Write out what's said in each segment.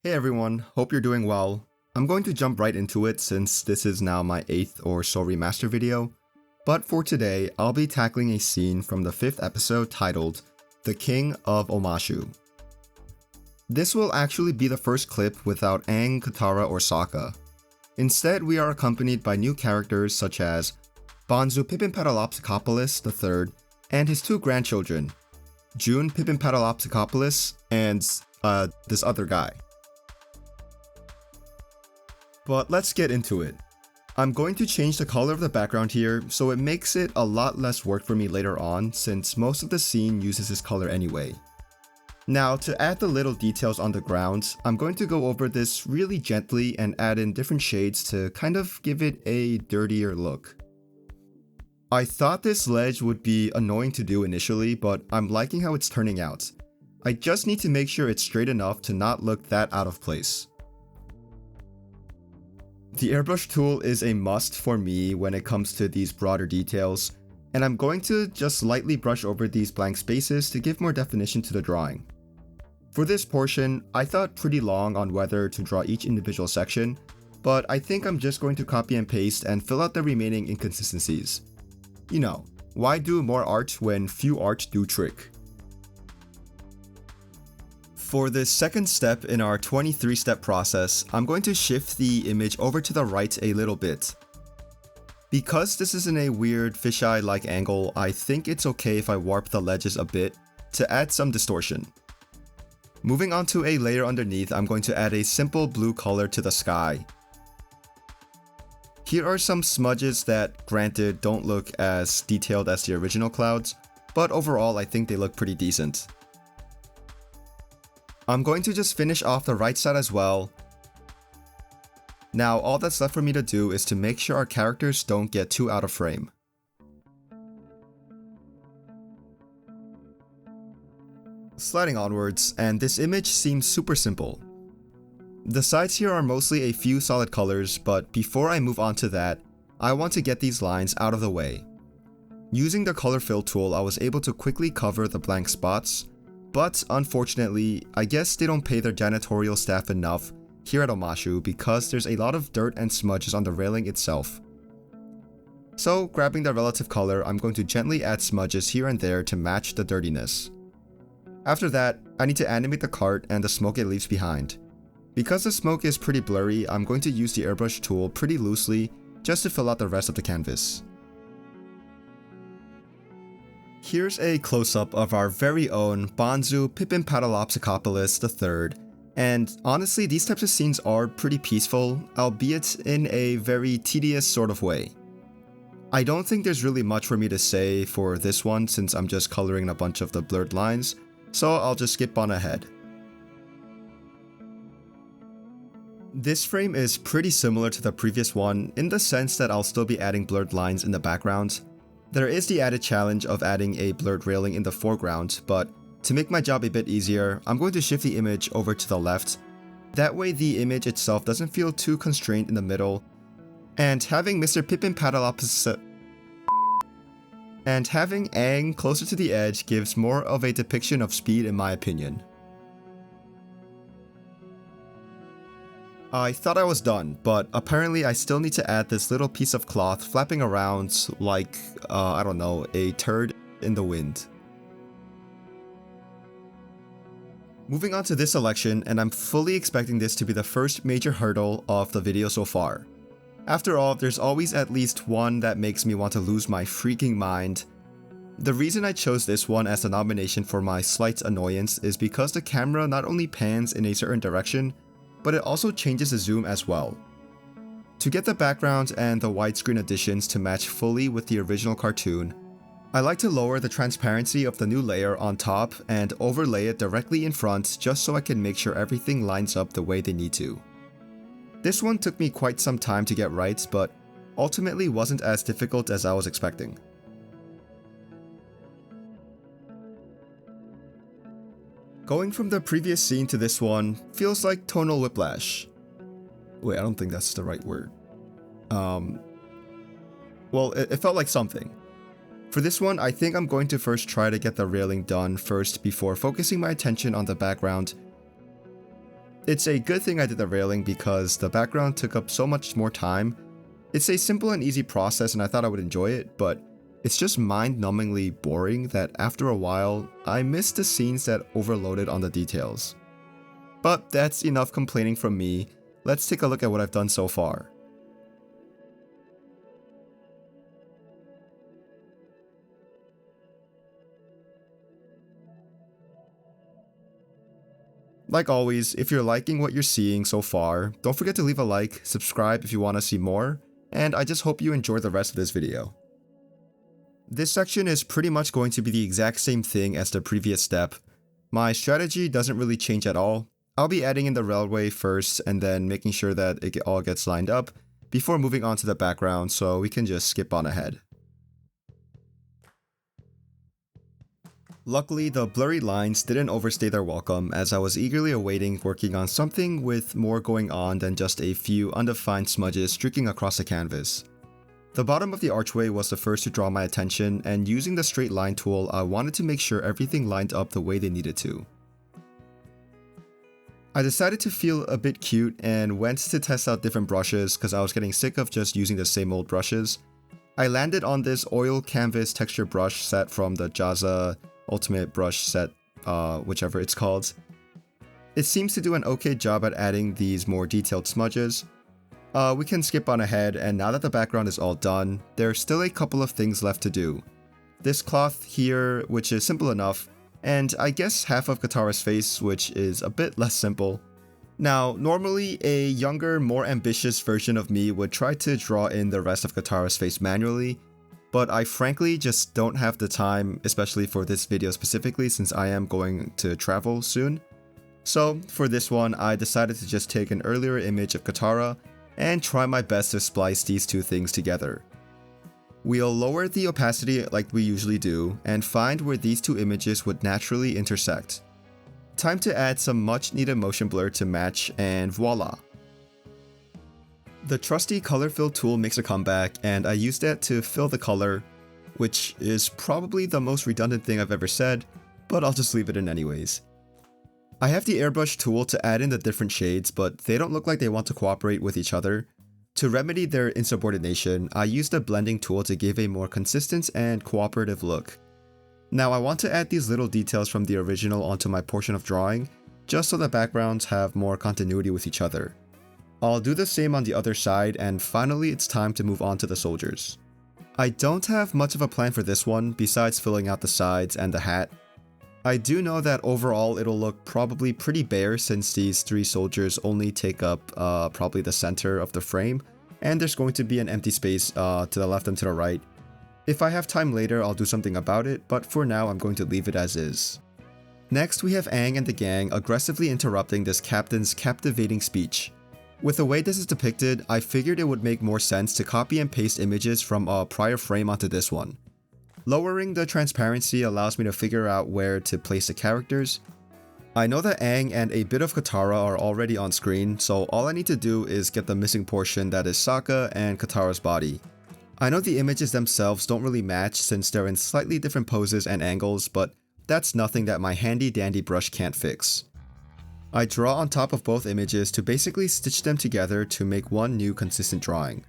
Hey everyone, hope you're doing well. I'm going to jump right into it since this is now my 8th or so remaster video, but for today I'll be tackling a scene from the 5th episode titled The King of Omashu. This will actually be the first clip without Aang, Katara, or Sokka. Instead, we are accompanied by new characters such as Bonzu Pippin-Paddle-Opsicopoulos III and his 2 grandchildren, June Pippin-Paddle-Opsicopoulos and this other guy. But let's get into it. I'm going to change the color of the background here so it makes it a lot less work for me later on since most of the scene uses this color anyway. Now to add the little details on the ground, I'm going to go over this really gently and add in different shades to kind of give it a dirtier look. I thought this ledge would be annoying to do initially, but I'm liking how it's turning out. I just need to make sure it's straight enough to not look that out of place. The airbrush tool is a must for me when it comes to these broader details, and I'm going to just lightly brush over these blank spaces to give more definition to the drawing. For this portion, I thought pretty long on whether to draw each individual section, but I think I'm just going to copy and paste and fill out the remaining inconsistencies. You know, why do more art when few art do trick? For this second step in our 23-step process, I'm going to shift the image over to the right a little bit. Because this is in a weird fisheye-like angle, I think it's okay if I warp the ledges a bit to add some distortion. Moving on to a layer underneath, I'm going to add a simple blue color to the sky. Here are some smudges that, granted, don't look as detailed as the original clouds, but overall I think they look pretty decent. I'm going to just finish off the right side as well. Now all that's left for me to do is to make sure our characters don't get too out of frame. Sliding onwards, and this image seems super simple. The sides here are mostly a few solid colors, but before I move on to that, I want to get these lines out of the way. Using the color fill tool, I was able to quickly cover the blank spots, but unfortunately, I guess they don't pay their janitorial staff enough here at Omashu because there's a lot of dirt and smudges on the railing itself. So grabbing the relative color, I'm going to gently add smudges here and there to match the dirtiness. After that, I need to animate the cart and the smoke it leaves behind. Because the smoke is pretty blurry, I'm going to use the airbrush tool pretty loosely just to fill out the rest of the canvas. Here's a close-up of our very own Bonzu Pippin-Paddle-Opsicopoulos III, and honestly these types of scenes are pretty peaceful, albeit in a very tedious sort of way. I don't think there's really much for me to say for this one since I'm just coloring a bunch of the blurred lines, so I'll just skip on ahead. This frame is pretty similar to the previous one in the sense that I'll still be adding blurred lines in the background. There is the added challenge of adding a blurred railing in the foreground, but to make my job a bit easier, I'm going to shift the image over to the left. That way the image itself doesn't feel too constrained in the middle, and having Mr. Pippin-Paddle-Opsicopoulos and having Aang closer to the edge gives more of a depiction of speed in my opinion. I thought I was done, but apparently I still need to add this little piece of cloth flapping around like, I don't know, a turd in the wind. Moving on to this selection, and I'm fully expecting this to be the first major hurdle of the video so far. After all, there's always at least one that makes me want to lose my freaking mind. The reason I chose this one as the nomination for my slight annoyance is because the camera not only pans in a certain direction, but it also changes the zoom as well. To get the background and the widescreen additions to match fully with the original cartoon, I like to lower the transparency of the new layer on top and overlay it directly in front just so I can make sure everything lines up the way they need to. This one took me quite some time to get right, but ultimately wasn't as difficult as I was expecting. Going from the previous scene to this one feels like tonal whiplash. Wait, I don't think that's the right word. Well, it felt like something. For this one, I think I'm going to first try to get the railing done first before focusing my attention on the background. It's a good thing I did the railing because the background took up so much more time. It's a simple and easy process and I thought I would enjoy it, but it's just mind-numbingly boring that after a while, I missed the scenes that overloaded on the details. But that's enough complaining from me. Let's take a look at what I've done so far. Like always, if you're liking what you're seeing so far, don't forget to leave a like, subscribe if you want to see more, and I just hope you enjoy the rest of this video. This section is pretty much going to be the exact same thing as the previous step. My strategy doesn't really change at all. I'll be adding in the railway first and then making sure that it all gets lined up before moving on to the background, so we can just skip on ahead. Luckily, the blurry lines didn't overstay their welcome as I was eagerly awaiting working on something with more going on than just a few undefined smudges streaking across the canvas. The bottom of the archway was the first to draw my attention, and using the straight line tool, I wanted to make sure everything lined up the way they needed to. I decided to feel a bit cute and went to test out different brushes because I was getting sick of just using the same old brushes. I landed on this oil canvas texture brush set from the Jazza Ultimate Brush set, whichever it's called. It seems to do an okay job at adding these more detailed smudges. We can skip on ahead, and now that the background is all done, there's still a couple of things left to do. This cloth here, which is simple enough, and I guess half of Katara's face, which is a bit less simple. Now, normally a younger, more ambitious version of me would try to draw in the rest of Katara's face manually, but I frankly just don't have the time, especially for this video specifically since I am going to travel soon. So for this one, I decided to just take an earlier image of Katara and try my best to splice these two things together. We'll lower the opacity like we usually do and find where these two images would naturally intersect. Time to add some much needed motion blur to match, and voila! The trusty color fill tool makes a comeback, and I used it to fill the color, which is probably the most redundant thing I've ever said, but I'll just leave it in anyways. I have the airbrush tool to add in the different shades, but they don't look like they want to cooperate with each other. To remedy their insubordination, I used the blending tool to give a more consistent and cooperative look. Now I want to add these little details from the original onto my portion of drawing, just so the backgrounds have more continuity with each other. I'll do the same on the other side, and finally it's time to move on to the soldiers. I don't have much of a plan for this one besides filling out the sides and the hat. I do know that overall it'll look probably pretty bare since these three soldiers only take up probably the center of the frame, and there's going to be an empty space to the left and to the right. If I have time later, I'll do something about it, but for now I'm going to leave it as is. Next, we have Aang and the gang aggressively interrupting this captain's captivating speech. With the way this is depicted, I figured it would make more sense to copy and paste images from a prior frame onto this one. Lowering the transparency allows me to figure out where to place the characters. I know that Aang and a bit of Katara are already on screen, so all I need to do is get the missing portion that is Sokka and Katara's body. I know the images themselves don't really match since they're in slightly different poses and angles, but that's nothing that my handy dandy brush can't fix. I draw on top of both images to basically stitch them together to make one new consistent drawing.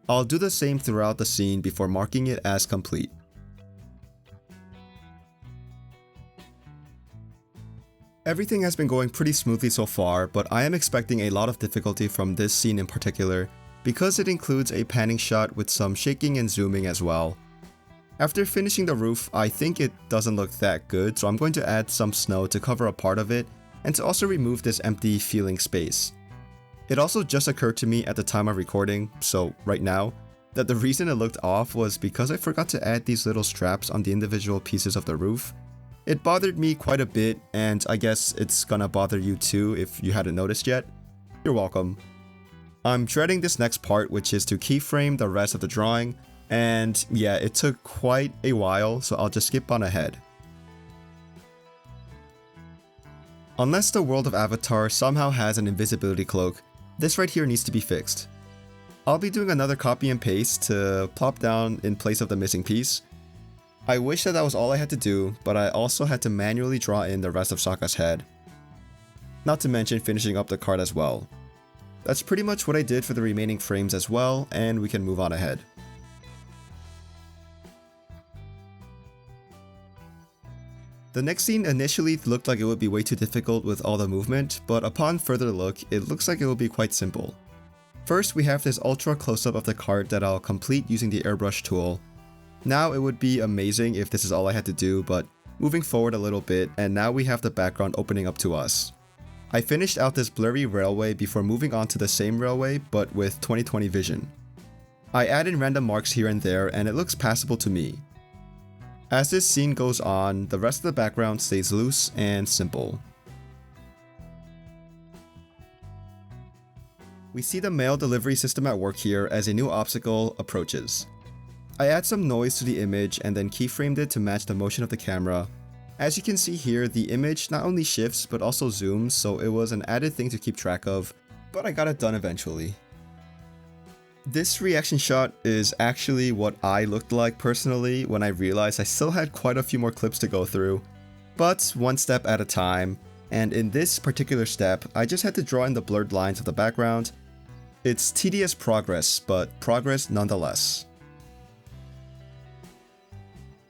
I'll do the same throughout the scene before marking it as complete. Everything has been going pretty smoothly so far, but I am expecting a lot of difficulty from this scene in particular because it includes a panning shot with some shaking and zooming as well. After finishing the roof, I think it doesn't look that good, so I'm going to add some snow to cover a part of it and to also remove this empty feeling space. It also just occurred to me at the time of recording, so right now, that the reason it looked off was because I forgot to add these little straps on the individual pieces of the roof. It bothered me quite a bit, and I guess it's gonna bother you too if you hadn't noticed yet. You're welcome. I'm dreading this next part, which is to keyframe the rest of the drawing, and yeah, it took quite a while, so I'll just skip on ahead. Unless the world of Avatar somehow has an invisibility cloak, this right here needs to be fixed. I'll be doing another copy and paste to plop down in place of the missing piece. I wish that was all I had to do, but I also had to manually draw in the rest of Sokka's head. not to mention finishing up the card as well. That's pretty much what I did for the remaining frames as well, and we can move on ahead. The next scene initially looked like it would be way too difficult with all the movement, but upon further look, it looks like it will be quite simple. First, we have this ultra close-up of the card that I'll complete using the airbrush tool. Now, it would be amazing if this is all I had to do, but moving forward a little bit, and now we have the background opening up to us. I finished out this blurry railway before moving on to the same railway, but with 20/20 vision. I add in random marks here and there, and it looks passable to me. As this scene goes on, the rest of the background stays loose and simple. We see the mail delivery system at work here as a new obstacle approaches. I add some noise to the image and then keyframed it to match the motion of the camera. As you can see here, the image not only shifts but also zooms, so it was an added thing to keep track of, but I got it done eventually. This reaction shot is actually what I looked like personally when I realized I still had quite a few more clips to go through, but one step at a time, and in this particular step, I just had to draw in the blurred lines of the background. It's tedious progress, but progress nonetheless.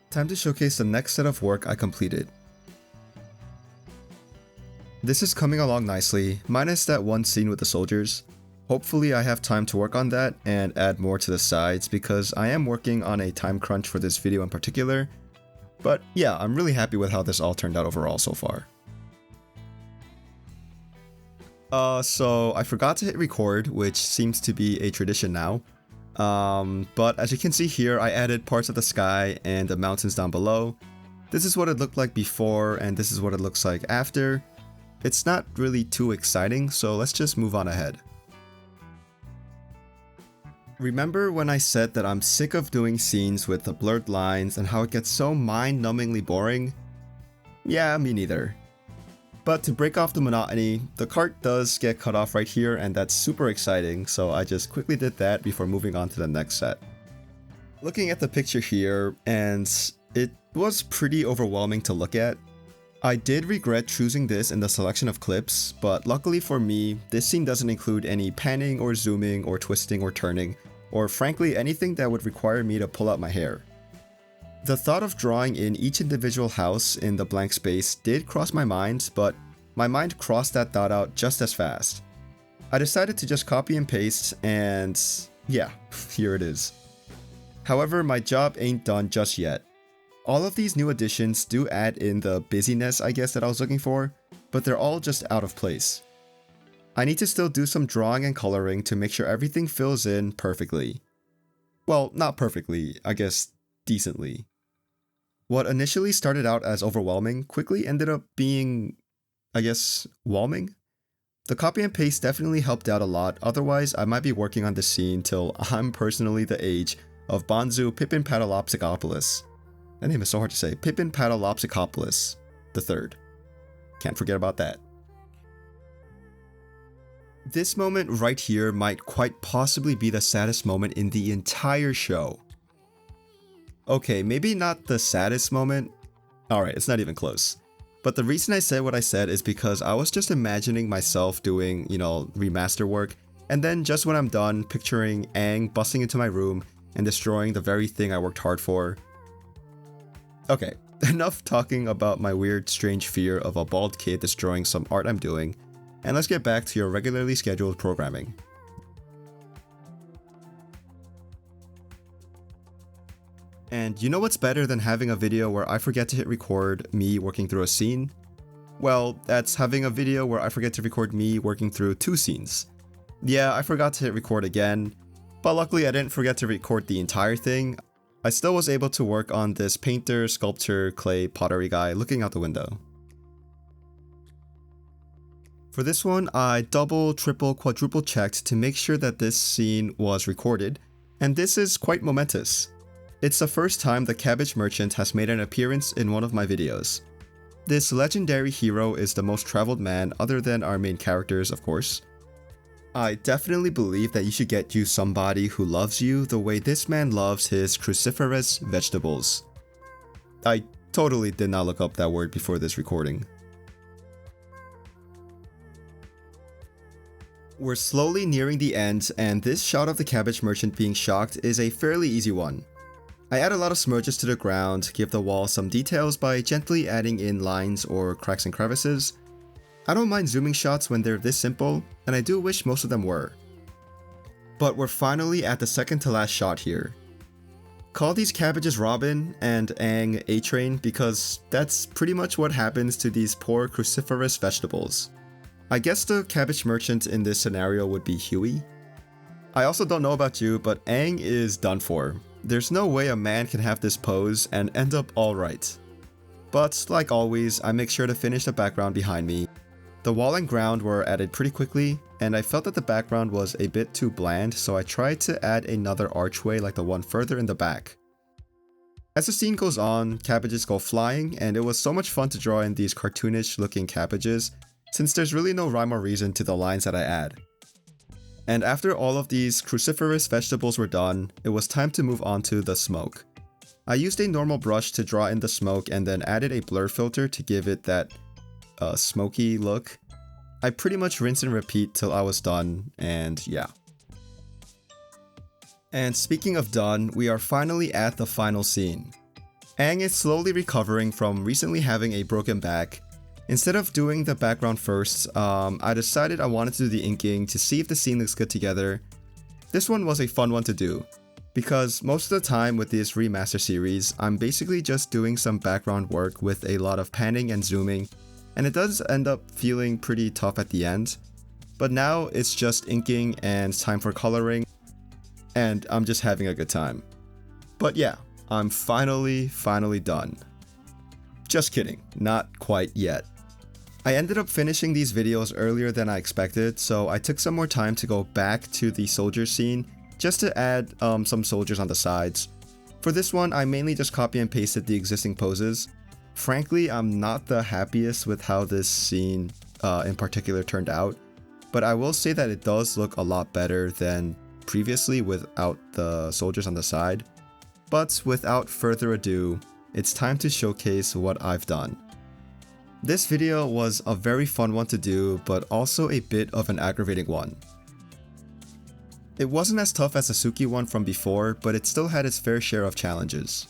Time to showcase the next set of work I completed. This is coming along nicely, minus that one scene with the soldiers. Hopefully I have time to work on that and add more to the sides because I am working on a time crunch for this video in particular. But yeah, I'm really happy with how this all turned out overall so far. So I forgot to hit record, which seems to be a tradition now. But as you can see here, I added parts of the sky and the mountains down below. This is what it looked like before, and this is what it looks like after. It's not really too exciting, so let's just move on ahead. Remember when I said that I'm sick of doing scenes with the blurred lines and how it gets so mind-numbingly boring? Yeah, me neither. But to break off the monotony, the cart does get cut off right here, and that's super exciting, so I just quickly did that before moving on to the next set. Looking at the picture here, and it was pretty overwhelming to look at. I did regret choosing this in the selection of clips, but luckily for me, this scene doesn't include any panning or zooming or twisting or turning, or frankly anything that would require me to pull out my hair. The thought of drawing in each individual house in the blank space did cross my mind, but my mind crossed that thought out just as fast. I decided to just copy and paste, and yeah, here it is. However, my job ain't done just yet. All of these new additions do add in the busyness, I guess, that I was looking for, but they're all just out of place. I need to still do some drawing and coloring to make sure everything fills in perfectly. Well, not perfectly, I guess decently. What initially started out as overwhelming quickly ended up being, I guess, whelming? The copy and paste definitely helped out a lot, otherwise I might be working on this scene till I'm personally the age of Bonzu Pippin Patalopsicopoulos. That name is so hard to say. Pippin Patalopsicopoulos III. Can't forget about that. This moment right here might quite possibly be the saddest moment in the entire show. Okay, maybe not the saddest moment. Alright, it's not even close. But the reason I said what I said is because I was just imagining myself doing, remaster work, and then just when I'm done, picturing Aang busting into my room and destroying the very thing I worked hard for. Okay, enough talking about my weird, strange fear of a bald kid destroying some art I'm doing, and let's get back to your regularly scheduled programming. And you know what's better than having a video where I forget to hit record me working through a scene? Well, that's having a video where I forget to record me working through two scenes. Yeah, I forgot to hit record again, but luckily I didn't forget to record the entire thing. I still was able to work on this painter, sculptor, clay, pottery guy looking out the window. For this one, I double, triple, quadruple checked to make sure that this scene was recorded, and this is quite momentous. It's the first time the Cabbage Merchant has made an appearance in one of my videos. This legendary hero is the most traveled man other than our main characters, of course. I definitely believe that you should get you somebody who loves you the way this man loves his cruciferous vegetables. I totally did not look up that word before this recording. We're slowly nearing the end, and this shot of the cabbage merchant being shocked is a fairly easy one. I add a lot of smudges to the ground, give the wall some details by gently adding in lines or cracks and crevices. I don't mind zooming shots when they're this simple, and I do wish most of them were. But we're finally at the second to last shot here. Call these cabbages Robin and Aang A-Train because that's pretty much what happens to these poor cruciferous vegetables. I guess the cabbage merchant in this scenario would be Huey. I also don't know about you, but Aang is done for. There's no way a man can have this pose and end up alright. But like always, I make sure to finish the background behind me. The wall and ground were added pretty quickly, and I felt that the background was a bit too bland, so I tried to add another archway like the one further in the back. As the scene goes on, cabbages go flying, and it was so much fun to draw in these cartoonish looking cabbages, since there's really no rhyme or reason to the lines that I add. And after all of these cruciferous vegetables were done, it was time to move on to the smoke. I used a normal brush to draw in the smoke and then added a blur filter to give it that smoky look. I pretty much rinse and repeat till I was done, and yeah. And speaking of done, we are finally at the final scene. Aang is slowly recovering from recently having a broken back. Instead of doing the background first, I decided I wanted to do the inking to see if the scene looks good together. This one was a fun one to do, because most of the time with this remaster series, I'm basically just doing some background work with a lot of panning and zooming, and it does end up feeling pretty tough at the end. But now it's just inking and time for coloring, and I'm just having a good time. But yeah, I'm finally done. Just kidding, not quite yet. I ended up finishing these videos earlier than I expected, so I took some more time to go back to the soldier scene just to add some soldiers on the sides. For this one, I mainly just copy and pasted the existing poses. Frankly, I'm not the happiest with how this scene in particular turned out, but I will say that it does look a lot better than previously without the soldiers on the side. But without further ado, it's time to showcase what I've done. This video was a very fun one to do, but also a bit of an aggravating one. It wasn't as tough as the Suki one from before, but it still had its fair share of challenges.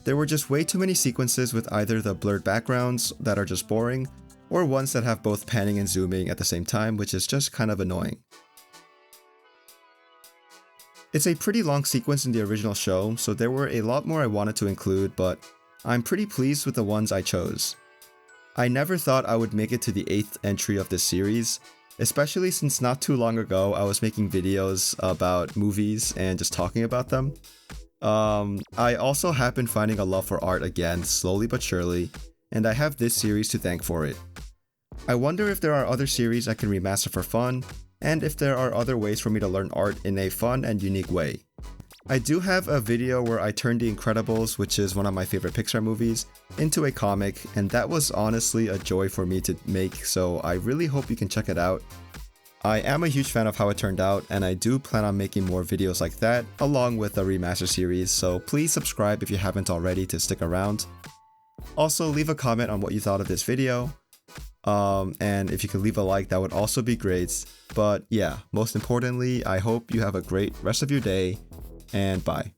There were just way too many sequences with either the blurred backgrounds that are just boring, or ones that have both panning and zooming at the same time, which is just kind of annoying. It's a pretty long sequence in the original show, so there were a lot more I wanted to include, but I'm pretty pleased with the ones I chose. I never thought I would make it to the 8th entry of this series, especially since not too long ago I was making videos about movies and just talking about them. I also have been finding a love for art again, slowly but surely, and I have this series to thank for it. I wonder if there are other series I can remaster for fun, and if there are other ways for me to learn art in a fun and unique way. I do have a video where I turned The Incredibles, which is one of my favorite Pixar movies, into a comic, and that was honestly a joy for me to make, so I really hope you can check it out. I am a huge fan of how it turned out, and I do plan on making more videos like that, along with the remaster series, so please subscribe if you haven't already to stick around. Also, leave a comment on what you thought of this video, and if you could leave a like, that would also be great. But yeah, most importantly, I hope you have a great rest of your day, and bye.